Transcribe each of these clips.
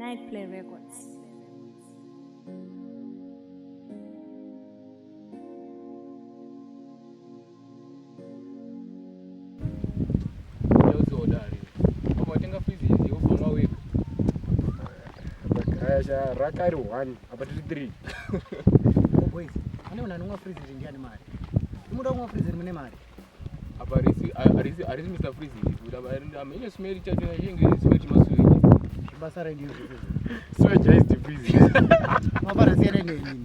Night Play Records. Rakari 1 apa 3. Oh boys, ane unanunga freezer ndiani mari. Muda unga freezer mune mari. Apa arisi Mr Freezer. Uda amene smell cha tuna yenge smell masweki. Basa rendi yuzi. Switch is freezer. Mabara sere nini?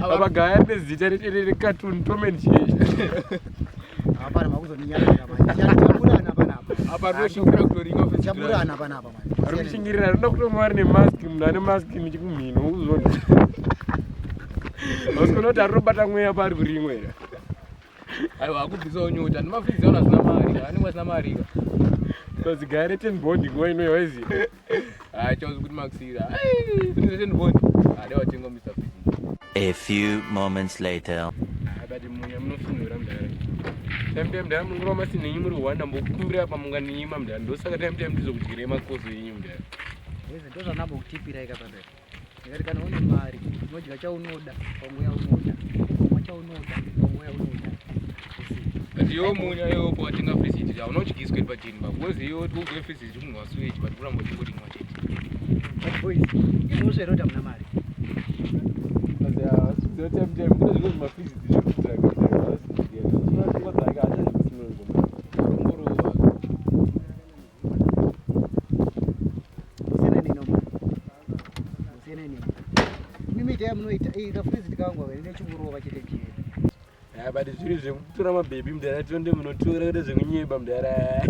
Aba gaya bezita rete cartoon Tom and Jerry. Apana makuzo ni nyanga manje. Chamburana panapa. Apa roshingira kutoringa office. Chamburana panapa manje. Arishingirira ndoda kutomwari nemask mndane mask nichikumhino uzona. Usikonoti arobata mweya pari kurimwera. Aiwa akubvisa nyota nimafrizi ona sina mari. Ani mwasina mari. Because gare 10 bond ngwa ino yazi. Chauzi kuti maxira. Ai, 10 bond. Adewa chengo Mr Freezer. A few moments later. Abati munya munofunura mndare. Tempe mndare mungiroma sinenyu muri Rwanda mbokumbira apa munganinyima mndare. Ndosaka tempe ndizokudyire makozo yenyu mndare. Yezi ndoza nabo kutipira ikapapera. Ngati kana une mari, unodya chaunoda, pamweya unoda. Chaunoda, pamweya unoda. Ndiyo munya yo kwatinga freezer ya unochigiswe pachini ba. Because yo tukwe freezer kumwa switch but kuramba chingoti mwachiti. But boys, imuso erota mna mari. Kasi ya sizo tempe kuna ziko mafreezer zikutsaka. But it's really a baby, there are 20 minutes to mdara.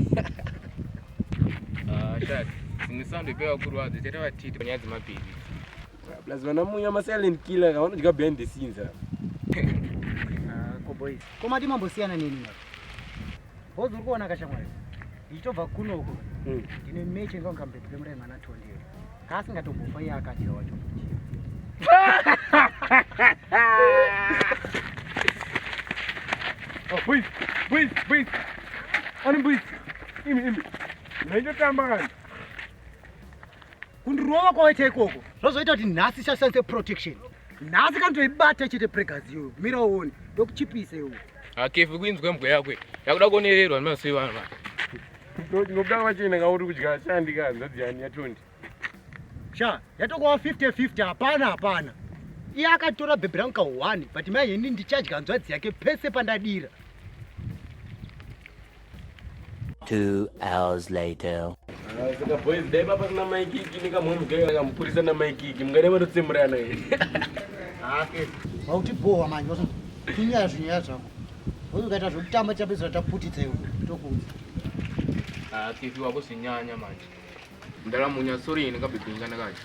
Shad, in the sound of Bell Kuru, the Teta Tit when you had my baby. Plus, when I'm a silent killer, I want to go behind the scenes. Boys, koma ti mambo siyana nini na. Bozi uri kuona kashamwari. Ichobva kunoko. Ndine meche nga ngambepere muri mwana tondero. Kasi ngatombofa iye akadira wacho. Oh, boys. Ani boys. Imi. Naito tamba. Kundirova kwaita ikoko. Zvozoita kuti nhasi shashanse protection. Nhasi kantoibata chete pregazi yo. Mira uone. Dokuchipise yo. Kefu kwinzwe mbwe yakwe. Yakuda kuonererwa nemaswe vanhu. Ngobda wachina ngauri kudya shandika nzodzi yani ya 20. Sha, yatokuwa 50-50 hapana. Iye akatora bhebhe rangu ka1 but mai ini ndichadya nzwadzi yake pese pandadira. 2 hours later. Saka boys dai baba na maiki kini kama mgaya ngamkurisa na maiki mngare vanotsemurana. Ake. Wauti boha manje waso. Tinya zvinya zvako. Unokaita zvokutamba chapedza taputitsa iwe. Tokuti. Kifi wako sinyanya manje. Ndala munya sorry nikabibinga nakaje.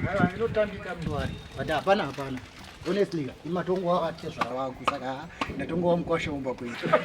Hayi inotambika mntwari. But hapana. Honestly, imatongo wakati zvara wangu saka ndatongo wamkwasha umba kuita.